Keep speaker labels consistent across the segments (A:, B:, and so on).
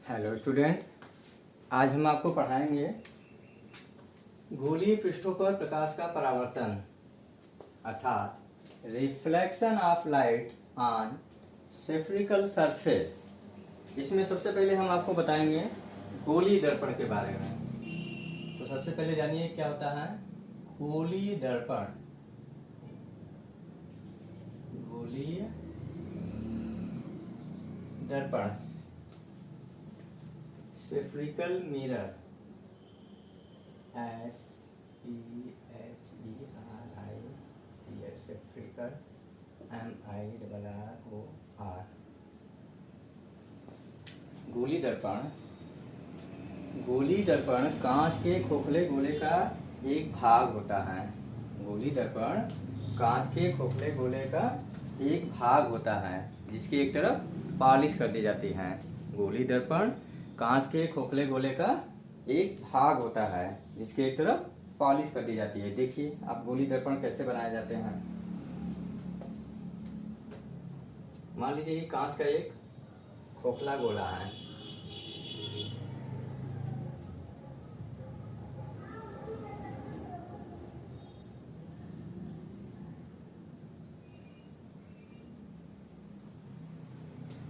A: Hello student, आज हम आपको पढ़ाएंगे गोलीय पृष्ठों पर प्रकाश का परावर्तन अर्थात reflection of light on spherical surface. इसमें सबसे पहले हम आपको बताएंगे गोलीय दर्पण के बारे में। तो सबसे पहले जानिए क्या होता है गोलीय दर्पण। गोलीय दर्पण spherical mirror SPHERICL spherical MIRROR। गोलीय दर्पण कांच के खोखले गोले का एक भाग होता है। गोलीय दर्पण कांच के खोखले गोले का एक भाग होता है जिसकी एक तरफ पॉलिश कर दी जाती है। गोलीय दर्पण कांच के खोखले गोले का एक भाग होता है जिसकी एक तरफ पॉलिश कर दी जाती है। देखिए आप गोलीय दर्पण कैसे बनाए जाते हैं। मान लीजिए ये कांच का एक खोखला गोला है।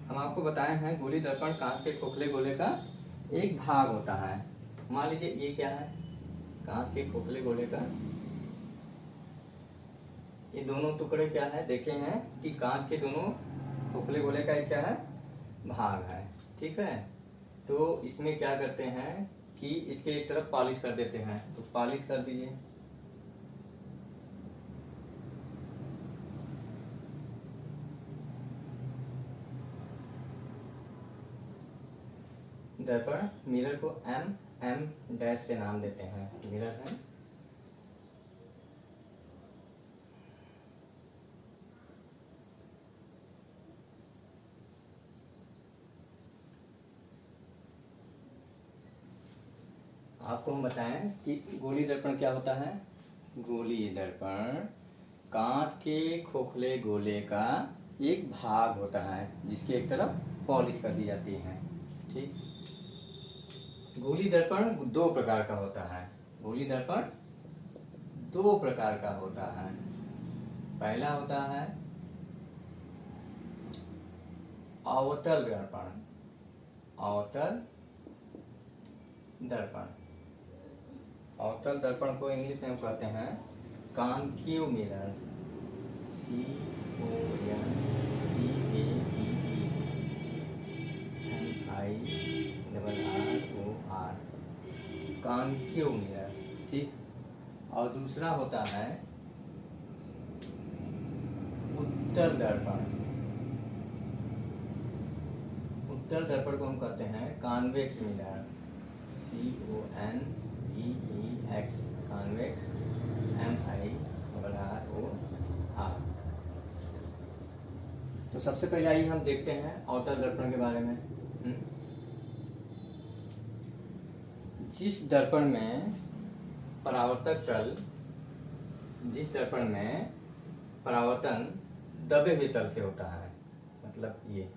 A: हम आपको बताए हैं गोलीय दर्पण कांच के खोखले गोले का एक भाग होता है। मान लीजिए ये क्या है, कांच के खोखले गोले का ये दोनों टुकड़े क्या है, देखे हैं कि कांच के दोनों खोखले गोले का एक क्या है भाग है। ठीक है, तो इसमें क्या करते हैं कि इसके एक तरफ पॉलिश कर देते हैं। तो पॉलिश कर दीजिए। दर्पण मिरर को M डैश से नाम देते हैं। मिरर है आपको हम बताएं कि गोलीय दर्पण क्या होता है। गोलीय दर्पण कांच के खोखले गोले का एक भाग होता है जिसकी एक तरफ पॉलिश कर दी जाती है। ठीक, गोलीय दर्पण दो प्रकार का होता है। गोलीय दर्पण दो प्रकार का होता है। पहला होता है अवतल दर्पण। अवतल दर्पण अवतल दर्पण को इंग्लिश में हम कहते हैं concave mirror. CONCAVEMIRROR concave mirror. ठीक, और दूसरा होता है उत्तल दर्पण। उत्तल दर्पण को हम कहते हैं convex mirror. CONVEX convex MIRROR। तो सबसे पहले आइए हम देखते हैं अवतल दर्पण के बारे में। जिस दर्पण में परावर्तन दबे हुए तल से होता है, मतलब ये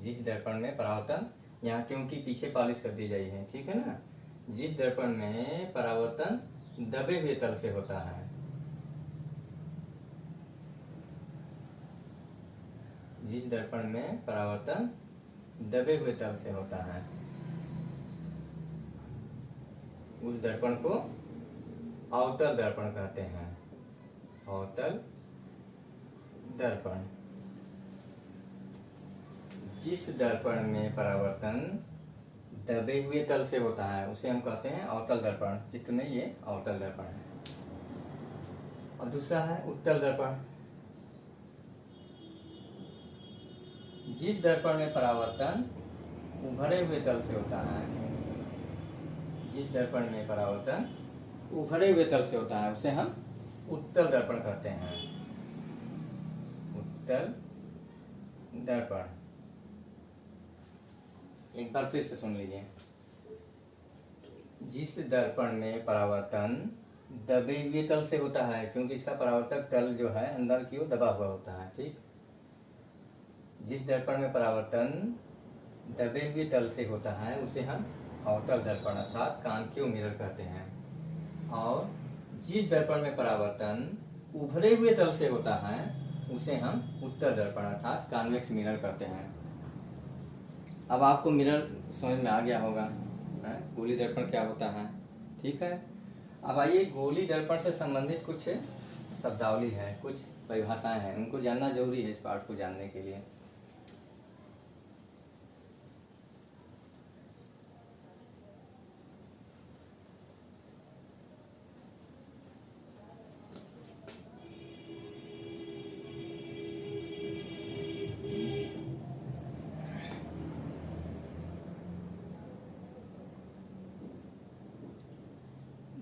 A: जिस दर्पण में परावर्तन, यहाँ क्योंकि पीछे पॉलिश कर दी गई है, ठीक है ना। जिस दर्पण में परावर्तन दबे हुए तल से होता है, जिस दर्पण में परावर्तन दबे हुए तल से होता है उस दर्पण को अवतल दर्पण कहते हैं। अवतल दर्पण। जिस दर्पण में परावर्तन दबे हुए तल से होता है उसे हम कहते हैं अवतल दर्पण। चित्र में ये अवतल दर्पण है। और दूसरा है उत्तल दर्पण। जिस दर्पण में परावर्तन उभरे हुए तल से होता है, जिस दर्पण में परावर्तन उभरे हुए तल से होता है उसे हम उत्तल दर्पण कहते हैं। उत्तल दर्पण। एक बार फिर से सुन लीजिए। जिस दर्पण में परावर्तन दबे हुए तल से होता है, क्योंकि इसका परावर्तक तल जो है अंदर की ओर दबा हुआ होता है। ठीक, जिस दर्पण में परावर्तन दबे हुए तल से होता है उसे हम अवतल दर्पण अर्थात कॉन्केव मिरर कहते हैं। और जिस दर्पण में परावर्तन उभरे हुए तल से होता है उसे हम उत्तल दर्पण अर्थात कॉन्वेक्स मिरर कहते हैं। अब आपको मिरर समझ में आ गया होगा, है? गोली दर्पण क्या होता है, ठीक है। अब आइए, गोली दर्पण से संबंधित कुछ शब्दावली है, कुछ परिभाषाएं हैं, उनको जानना जरूरी है इस पाठ को जानने के लिए।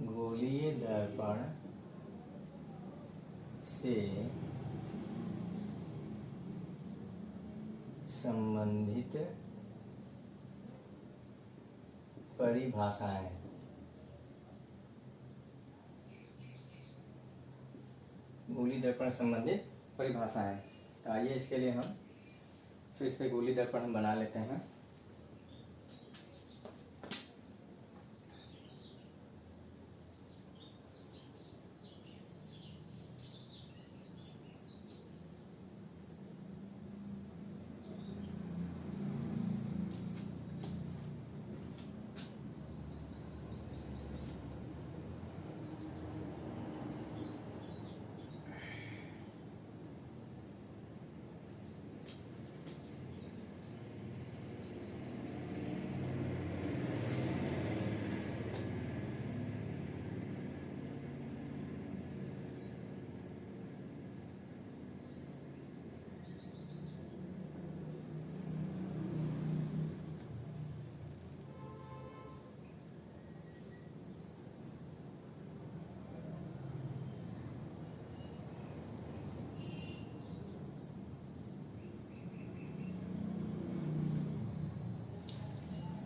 A: गोलीय दर्पण से संबंधित परिभाषाएं। गोली दर्पण संबंधित परिभाषाएं। तो आइए इसके लिए हम फिर से गोली दर्पण हम बना लेते हैं।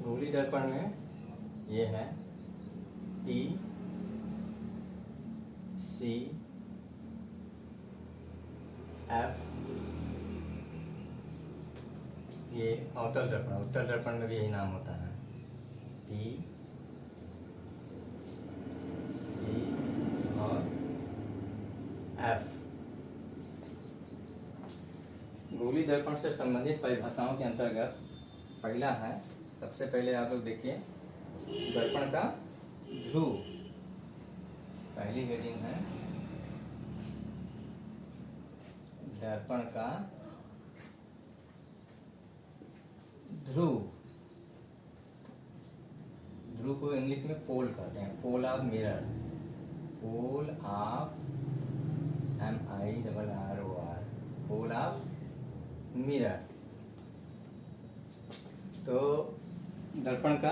A: गोली दर्पण में ये है टी सी एफ, ये अवतल दर्पण, उत्तल दर्पण में भी यही नाम होता है, टी सी और एफ। गोली दर्पण से संबंधित परिभाषाओं के अंतर्गत पहला है, सबसे पहले आप लोग देखिए दर्पण का ध्रुव। पहली हेडिंग है दर्पण का ध्रुव। ध्रुव को इंग्लिश में पोल कहते हैं, pole of mirror, pole of MIRROR, pole of mirror. तो दर्पण का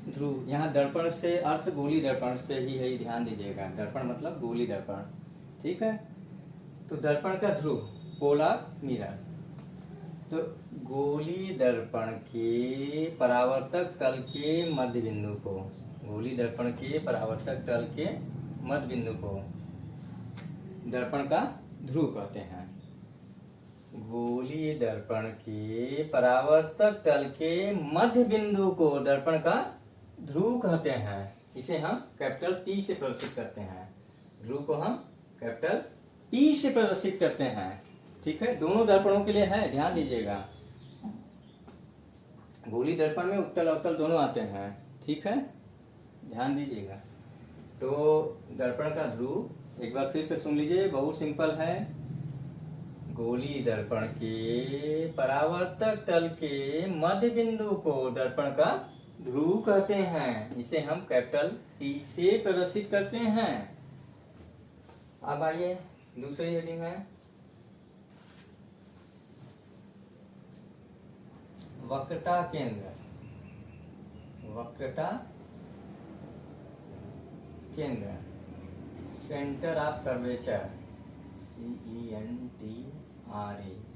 A: ध्रुव, यहाँ दर्पण से अर्थ गोली दर्पण से ही है, ध्यान दीजिएगा। दर्पण मतलब गोली दर्पण, ठीक है। तो दर्पण का ध्रुव, पोल ऑफ मिरर। तो गोली दर्पण के परावर्तक तल के मध्य बिंदु को, गोली दर्पण के परावर्तक तल के मध्य बिंदु को दर्पण का ध्रुव कहते हैं। गोली दर्पण के परावर्तक तल के मध्य बिंदु को दर्पण का ध्रुव कहते हैं। इसे हम कैपिटल P से प्रदर्शित करते हैं। ध्रुव को हम कैपिटल P से प्रदर्शित करते हैं, ठीक है। दोनों दर्पणों के लिए है, ध्यान दीजिएगा। गोली दर्पण में उत्तल अवतल दोनों आते हैं, ठीक है, ध्यान दीजिएगा। तो दर्पण का ध्रुव एक बार फिर से सुन लीजिए, बहुत सिंपल है। गोली दर्पण के परावर्तक तल के मध्य बिंदु को दर्पण का ध्रुव कहते हैं। इसे हम कैपिटल P से प्रदर्शित करते हैं। अब आइए दूसरी हेडिंग है वक्रता केंद्र। वक्रता केंद्र, centre of curvature, CENTRE,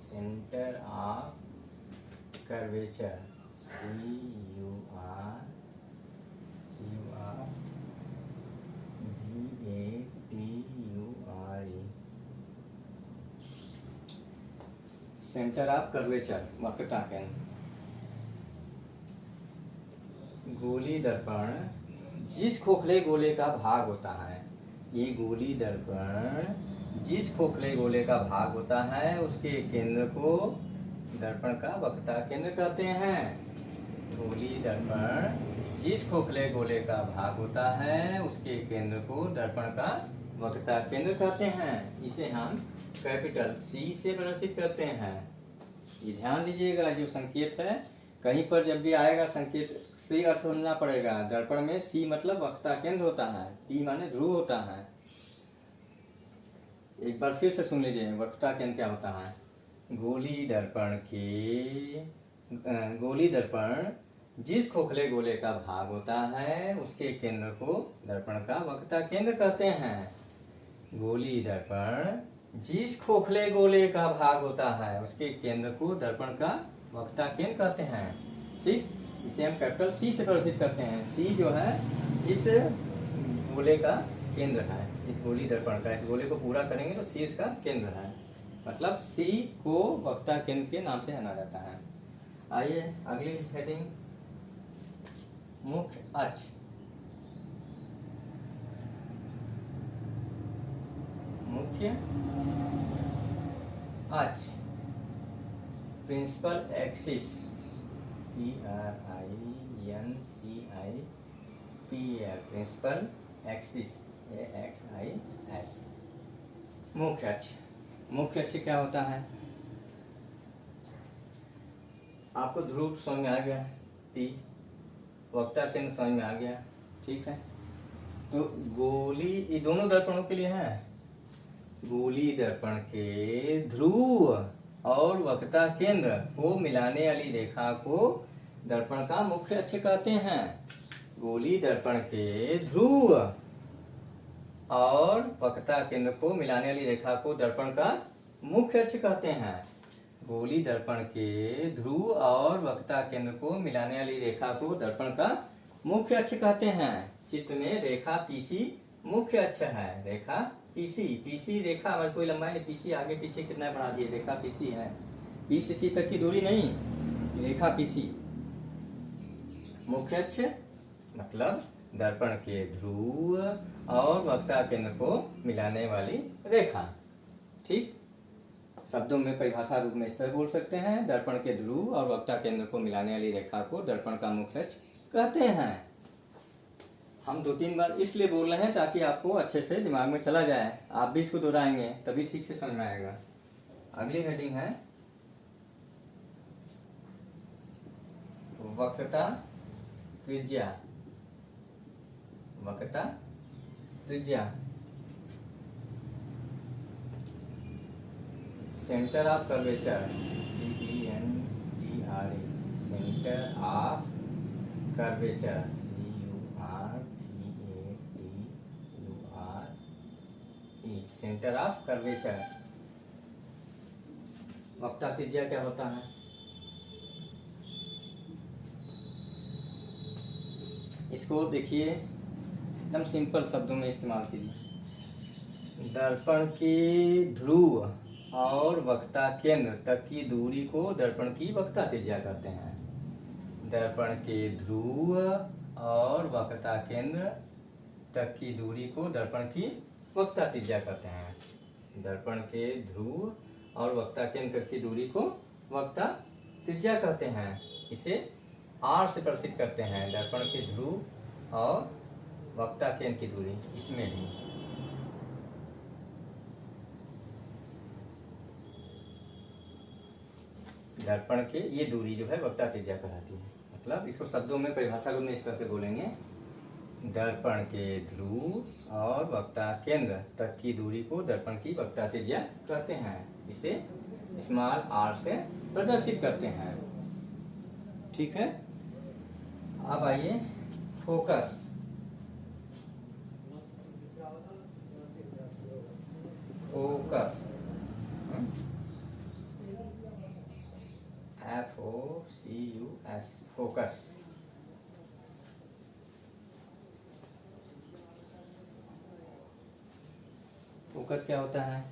A: centre of curvature, CURVATURE, centre of curvature, वक्रता केंद्र। गोली दर्पण जिस खोखले गोले का भाग होता है, ये गोली दर्पण जिस खोखले गोले का भाग होता है उसके केंद्र को दर्पण का वक्रता केंद्र कहते हैं। गोली दर्पण जिस खोखले गोले का भाग होता है उसके केंद्र को दर्पण का वक्रता केंद्र कहते हैं। इसे हम कैपिटल सी से प्रदर्शित करते हैं। ये ध्यान दीजिएगा, जो संकेत है कहीं पर जब भी आएगा संकेत से अर्थ समझना पड़ेगा। दर्पण में सी मतलब वक्रता केंद्र होता है, पी माने ध्रुव होता है। एक बार फिर से सुन लीजिए वक्रता केंद्र क्या होता है। गोली दर्पण जिस खोखले गोले का भाग होता है उसके केंद्र को दर्पण का वक्रता केंद्र कहते हैं। गोली दर्पण जिस खोखले गोले का भाग होता है उसके केंद्र को दर्पण का वक्रता केंद्र कहते हैं। ठीक, इसे हम कैपिटल सी से प्रदर्शित करते हैं। सी जो है इस गोले का केंद्र है, इस गोली दर्पण का। इस गोले को पूरा करेंगे तो सी इसका केंद्र है, मतलब सी को वक्रता केंद्र के नाम से जाना जाता है। आइए अगली हेडिंग, मुख्य अक्ष। मुख्य अक्ष, principal axis, PRINCIPL, principal axis, AXIS। मुख्य अक्ष, मुख्य अक्ष क्या होता है? आपको ध्रुव समझ में आ गया, पी वक्रता केंद्र समझ में आ गया। ठीक है, तो गोली ये दोनों दर्पणों के लिए है। गोली दर्पण के ध्रुव और वक्रता केंद्र को मिलाने वाली रेखा को दर्पण का मुख्य अक्ष कहते हैं। गोली दर्पण के ध्रुव और वक्रता केंद्र को मिलाने वाली रेखा को दर्पण का मुख्य अक्ष कहते हैं। गोली दर्पण के ध्रुव और वक्रता केंद्र को मिलाने वाली रेखा को दर्पण का मुख्य अक्ष कहते हैं। चित्र में रेखा पीसी मुख्य अक्ष है। रेखा पीसी रेखा हमारे कोई लंबाई नहीं, पीसी आगे पीछे कितना बढ़ा दिए, रेखा पीसी है। पी से सी तक की दूरी नहीं, रेखा पीसी। मुख्य अक्ष मतलब दर्पण के ध्रुव और वक्रता केंद्र को मिलाने वाली रेखा। ठीक, शब्दों में परिभाषा रूप में इस तरह बोल सकते हैं, दर्पण के ध्रुव और वक्रता केंद्र को मिलाने वाली रेखा को दर्पण का मुख्य अक्ष कहते हैं। हम 2-3 बार इसलिए बोल रहे हैं ताकि आपको अच्छे से दिमाग में चला जाए। आप भी इसको दोहराएंगे तभी ठीक से समझ में आएगा। अगली हेडिंग है वक्रता त्रिज्या। वक्रता त्रिज्या, centre of curvature, CENTRE, centre of curvature, CURVATURE, centre of curvature. वक्रता त्रिज्या क्या होता है? इसको देखिए एकदम सिंपल शब्दों में इस्तेमाल कीजिए। दर्पण के ध्रुव और वक्रता केंद्र तक की दूरी को दर्पण की वक्रता त्रिज्या कहते हैं। दर्पण के ध्रुव और वक्रता केंद्र तक की दूरी को दर्पण की वक्रता त्रिज्या कहते हैं। दर्पण के ध्रुव और वक्रता केंद्र तक की दूरी को वक्रता त्रिज्या कहते हैं। इसे R से प्रदर्शित करते हैं। दर्पण के ध्रुव और वक्रता केंद्र की दूरी, इसमें भी दर्पण के ये दूरी जो है वक्रता त्रिज्या कहलाती है। मतलब इसको शब्दों में परिभाषा रूप में इस तरह से बोलेंगे, दर्पण के ध्रुव और वक्रता केंद्र तक की दूरी को दर्पण की वक्रता त्रिज्या कहते हैं। इसे स्मॉल r से प्रदर्शित करते हैं। ठीक है, अब आइए focus. Focus FOCUS, focus. Focus क्या होता है?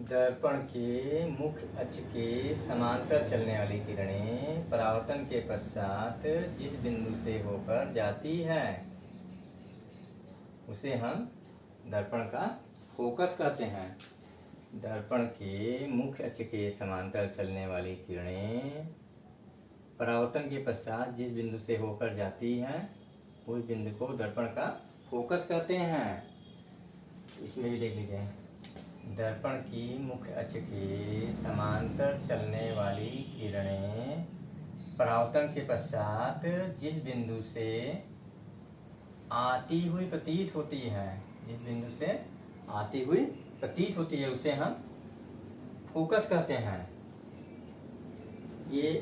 A: दर्पण के मुख्य अक्ष के समांतर चलने वाली किरणें परावर्तन के पश्चात जिस बिंदु से होकर जाती है उसे हम दर्पण का फोकस कहते हैं। दर्पण के मुख्य अक्ष के समांतर चलने वाली किरणें परावर्तन के पश्चात जिस बिंदु से होकर जाती है उस बिंदु को दर्पण का फोकस कहते हैं। इसमें भी देख लीजिए, दर्पण की मुख्य अक्ष के समांतर चलने वाली किरणें परावर्तन के पश्चात जिस बिंदु से आती हुई प्रतीत होती है, जिस बिंदु से आती हुई प्रतीत होती है उसे हम फोकस कहते हैं। ये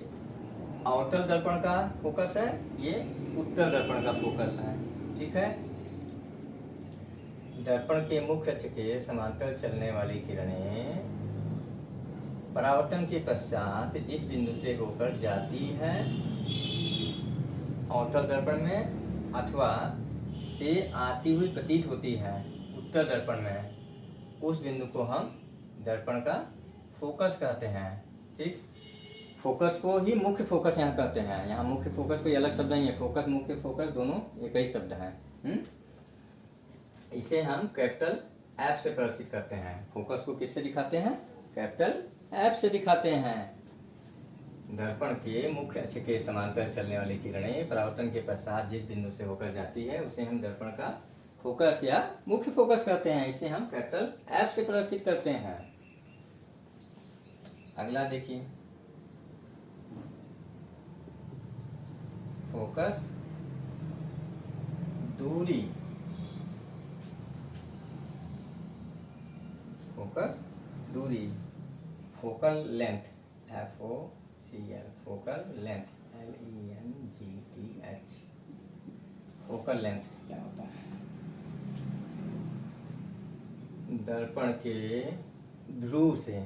A: अवतल दर्पण का फोकस है, ये उत्तल दर्पण का फोकस है। ठीक है। दर्पण के मुख्य अक्ष के समांतर चलने वाली किरणें परावर्तन के पश्चात जिस बिंदु से होकर जाती है अवतल दर्पण में अथवा से आती हुई प्रतीत होती है उत्तल दर्पण में, उस बिंदु को हम दर्पण का फोकस कहते हैं। ठीक, फोकस को ही मुख्य फोकस यहाँ कहते हैं। यहाँ मुख्य फोकस कोई अलग शब्द नहीं है, फोकस मुख्य फोकस दोनों एक ही शब्द है। इसे हम कैपिटल एफ से प्रदर्शित करते हैं। फोकस को किससे दिखाते हैं? कैपिटल एफ से दिखाते हैं। दर्पण के मुख्य अक्ष के समांतर चलने वाली किरणें परावर्तन के पश्चात जिस बिंदु से होकर जाती है उसे हम दर्पण का फोकस या मुख्य फोकस कहते हैं। इसे हम कैपिटल एफ से प्रदर्शित करते हैं। अगला देखिए, फोकस दूरी, फोकस दूरी, focal length, FOCL, focal length, LENGTH। Focal length क्या होता है? दर्पण के ध्रुव से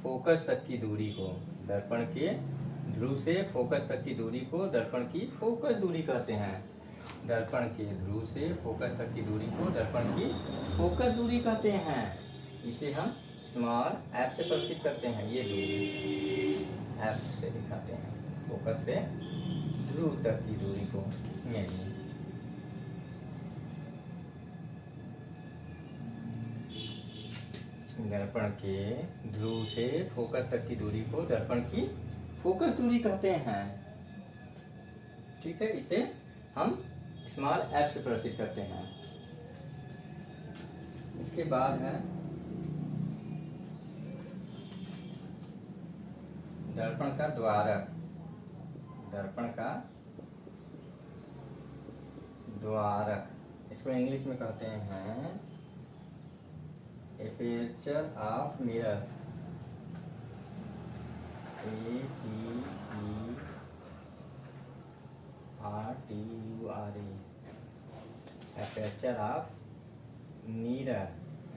A: फोकस तक की दूरी को, दर्पण के ध्रुव से फोकस तक की दूरी को दर्पण की फोकस दूरी कहते हैं। दर्पण के ध्रुव से फोकस तक की दूरी को दर्पण की फोकस दूरी कहते हैं। इसे हम स्मॉल एफ से प्रदर्शित करते हैं। ये दूरी एफ से दिखाते हैं, फोकस से ध्रुव तक की दूरी को। इसमें भी दर्पण के ध्रुव से फोकस तक की दूरी को दर्पण की फोकस दूरी कहते हैं। ठीक है, इसे हम स्मॉल एफ से प्रदर्शित करते हैं। इसके बाद है दर्पण का द्वारक। दर्पण का द्वारक, इसको इंग्लिश में कहते हैं aperture of mirror, APERTURE, aperture of mirror,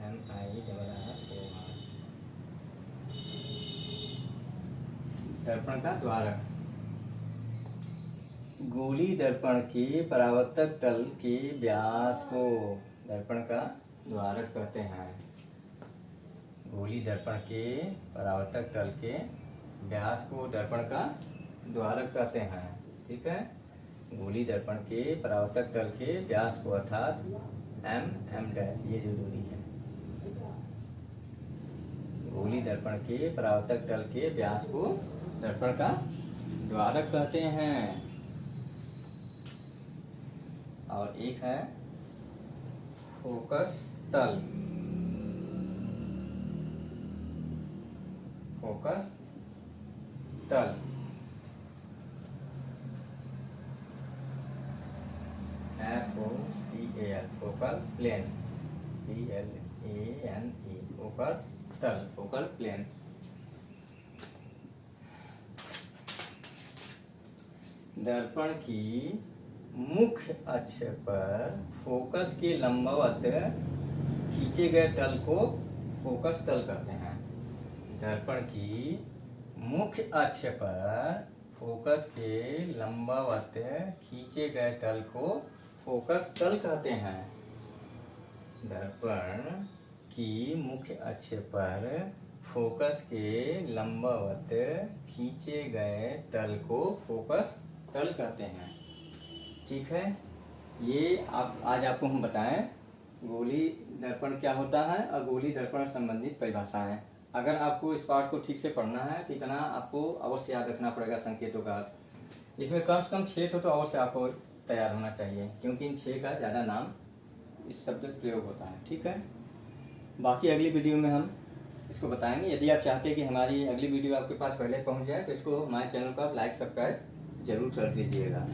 A: MIRROR। दर्पण का द्वारक गोली दर्पण के परावर्तक तल के व्यास को दर्पण का द्वारक कहते हैं। गोली दर्पण के परावर्तक तल के व्यास को दर्पण का द्वारक कहते हैं। ठीक है, गोली दर्पण के परावर्तक तल के व्यास को अर्थात M' ये जो दूरी है, गोली दर्पण के परावर्तक तल के व्यास को दर्पण का द्वारक कहते हैं। और एक है फोकस तल। फोकस तल FOCAL, focal plane, PLANE, focus तल, फोकल प्लेन। दर्पण की मुख्य अक्ष पर फोकस के लंबवत खींचे गए तल को फोकस तल कहते हैं। दर्पण की मुख्य अक्ष पर फोकस के लंबवत खींचे गए तल को फोकस तल कहते हैं। दर्पण की मुख्य अक्ष पर फोकस के लंबवत खींचे गए तल को फोकस तल कहते हैं। ठीक है, ये आज आपको हम बताएं गोली दर्पण क्या होता है और गोली दर्पण संबंधित परिभाषाएं। अगर आपको इस पाठ को ठीक से पढ़ना है तो इतना आपको अवश्य याद रखना पड़ेगा संकेतों का अर्थ। इसमें कम से कम 6 तो अवश्य आपको तैयार होना चाहिए, क्योंकि इन 6 का ज़्यादा नाम इस शब्द प्रयोग होता है। ठीक है, बाकी अगली वीडियो में हम इसको बताएंगे। यदि आप चाहते हैं कि हमारी अगली वीडियो आपके पास पहले पहुंच जाए तो इसको हमारे चैनल को आप लाइक सब्सक्राइब जरूर कर दीजिएगा।